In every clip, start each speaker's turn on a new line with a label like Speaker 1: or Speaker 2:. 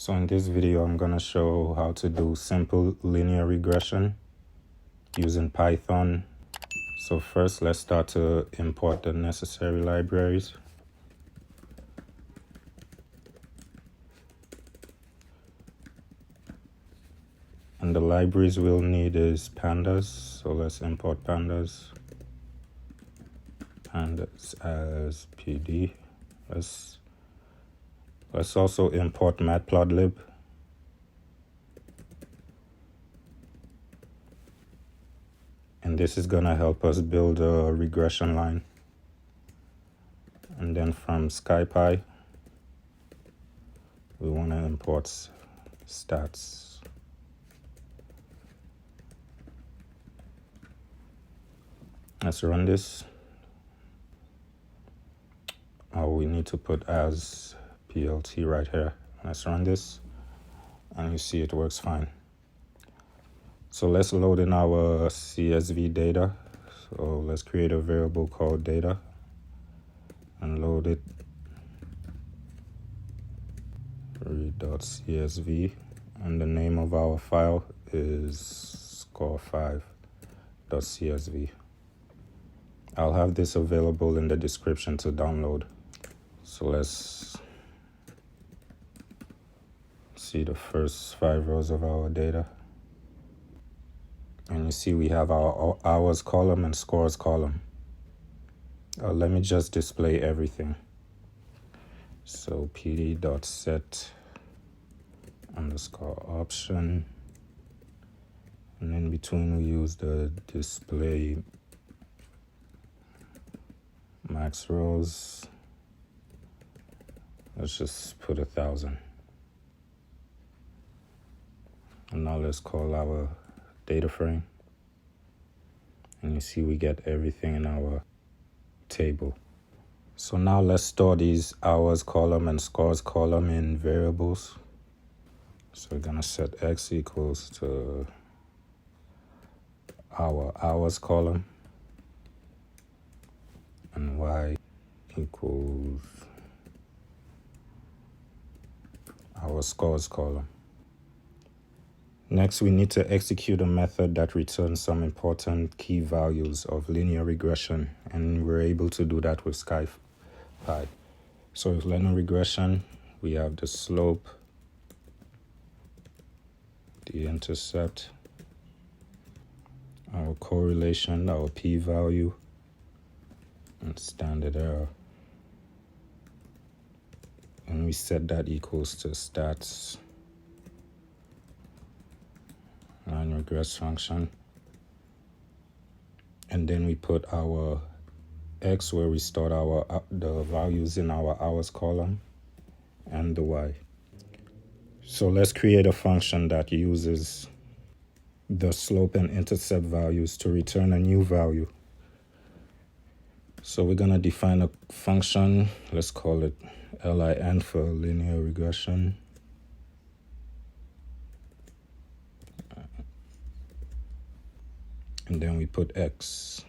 Speaker 1: So in this video, I'm going to show how to do simple linear regression using Python. So first, let's start to import the necessary libraries. And the libraries we'll need is pandas. So let's import pandas. Pandas as PD. Let's also import matplotlib. And this is going to help us build a regression line. And then from SciPy, we want to import stats. Let's run this. Oh, we need to put as PLT right here. Let's run this. And you see it works fine. So let's load in our CSV data. So let's create a variable called data and load it. Read.csv, and the name of our file is score5.csv. I'll have this available in the description to download. So let's see the first 5 rows of our data. And you see we have our hours column and scores column. Let me just display everything. So pd.set underscore option. And in between we use the display max rows. Let's just put 1,000. And now let's call our data frame. And you see we get everything in our table. So now let's store these hours column and scores column in variables. So we're going to set x equals to our hours column and y equals our scores column. Next, we need to execute a method that returns some important key values of linear regression, and we're able to do that with SciPy. So with linear regression, we have the slope, the intercept, our correlation, our p-value, and standard error. And we set that equals to stats line regress function. And then we put our x where we stored the values in our hours column, and the y. So let's create a function that uses the slope and intercept values to return a new value. So we're going to define a function. Let's call it LIN for linear regression. And then we put x.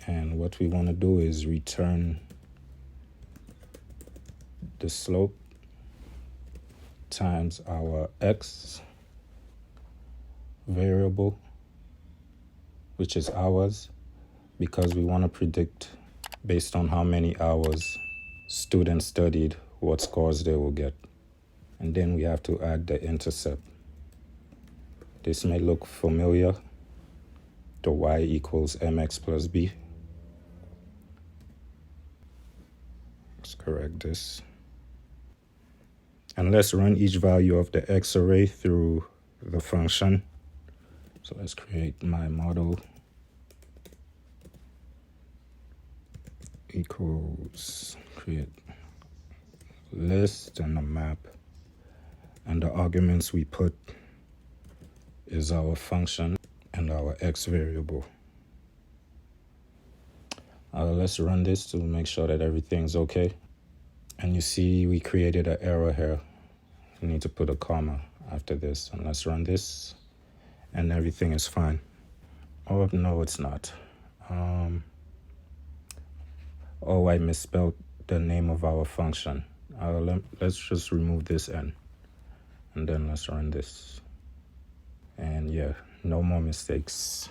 Speaker 1: And what we want to do is return the slope times our x variable, which is hours, because we want to predict based on how many hours students studied what scores they will get. And then we have to add the intercept. This may look familiar. The y equals mx plus b. Let's correct this. And let's run each value of the x array through the function. So let's create my model equals create list and a map. And the arguments we put is our function and our x variable. Let's run this to make sure that everything's okay. And you see we created an error here. We need to put a comma after this. And let's run this. And everything is fine. Oh, no, it's not. Oh, I misspelled the name of our function. Let's just remove this n, and then let's run this. And yeah, no more mistakes.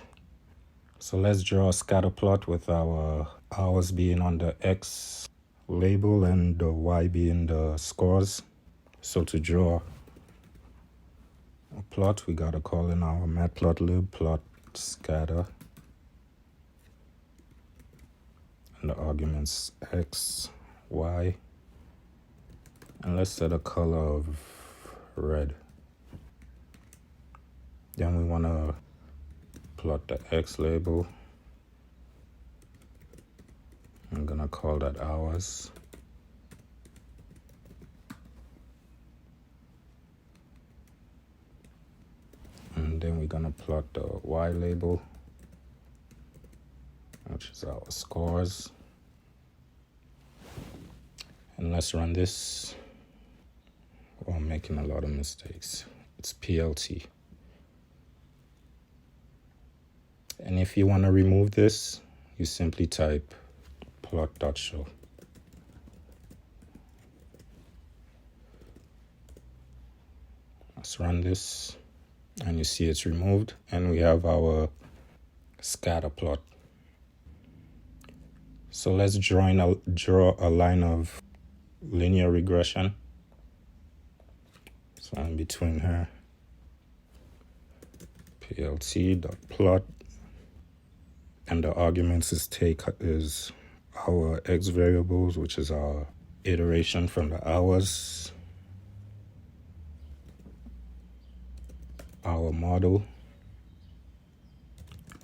Speaker 1: So let's draw a scatter plot with our hours being on the X label and the Y being the scores. So to draw a plot, we gotta call in our matplotlib plot scatter, and the arguments X, Y, and let's set a color of red. Then we wanna plot the X label. I'm gonna call that hours. And then we're gonna plot the Y label, which is our scores. And let's run this. Oh, I'm making a lot of mistakes. It's PLT. And if you want to remove this, you simply type plot.show. Let's run this, and you see it's removed, and we have our scatter plot. So let's draw a line of linear regression. So in between here, plt.plot, and the arguments is our x variables, which is our iteration from the hours, our model,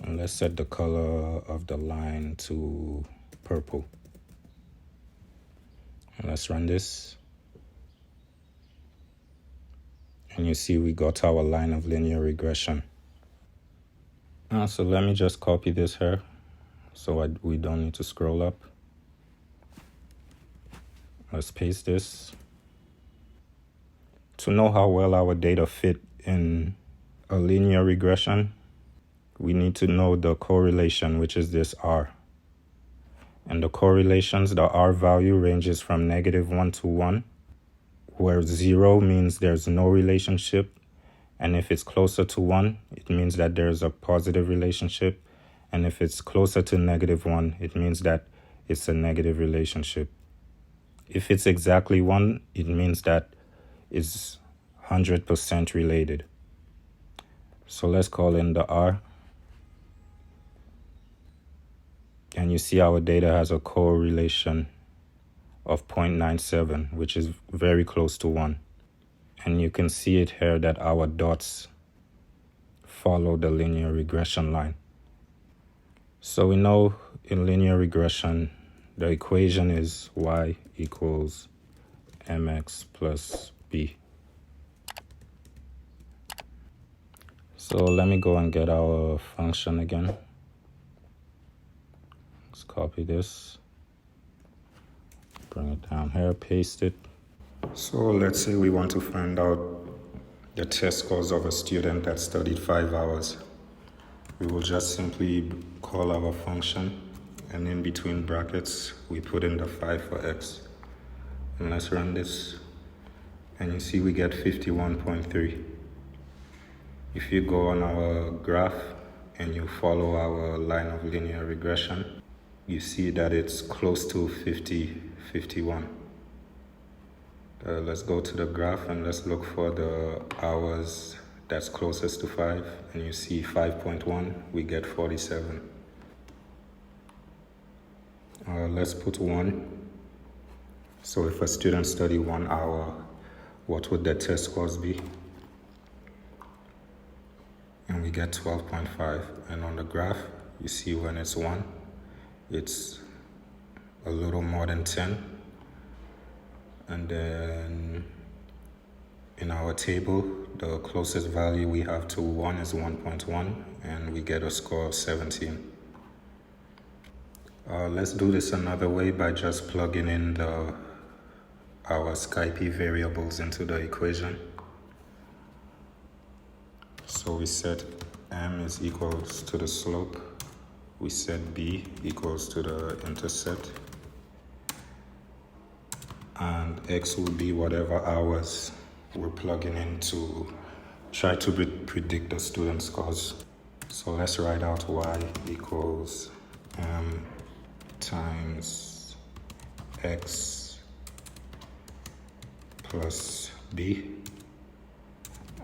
Speaker 1: and let's set the color of the line to purple. And let's run this. And you see we got our line of linear regression. So let me just copy this here so we don't need to scroll up. Let's paste this. To know how well our data fit in a linear regression, we need to know the correlation, which is this R. And the correlations, the R value ranges from -1 to 1, where 0 means there's no relationship. And if it's closer to 1, it means that there's a positive relationship. And if it's closer to -1, it means that it's a negative relationship. If it's exactly 1, it means that it's 100% related. So let's call in the R. And you see our data has a correlation of 0.97, which is very close to 1. And you can see it here that our dots follow the linear regression line. So we know in linear regression, the equation is y equals mx plus b. So let me go and get our function again. Let's copy this, bring it down here, paste it. So let's say we want to find out the test scores of a student that studied 5 hours. We will just simply call our function, and in between brackets, we put in the 5 for x. And let's run this, and you see we get 51.3. If you go on our graph and you follow our line of linear regression, you see that it's close to 51. Let's go to the graph and let's look for the hours that's closest to 5. And you see 5.1, we get 47. Let's put 1. So if a student studied 1 hour, what would their test scores be? And we get 12.5. And on the graph, you see when it's 1, it's a little more than 10. And then in our table, the closest value we have to 1 is 1.1, and we get a score of 17. Let's do this another way by just plugging in our SciPy variables into the equation. So we set m is equals to the slope. We set b equals to the intercept. and x will be whatever hours we're plugging in to try to predict the student scores. So let's write out y equals m times x plus b,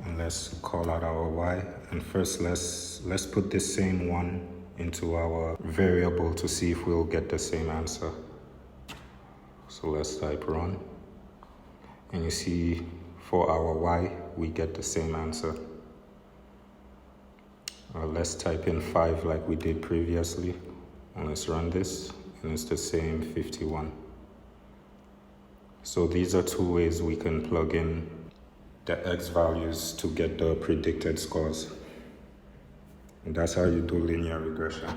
Speaker 1: and let's call out our y. And first let's put the same one into our variable to see if we'll get the same answer. So let's type run, and you see for our y we get the same answer. Let's type in 5 like we did previously, and let's run this, and it's the same 51. So these are two ways we can plug in the x values to get the predicted scores. And that's how you do linear regression.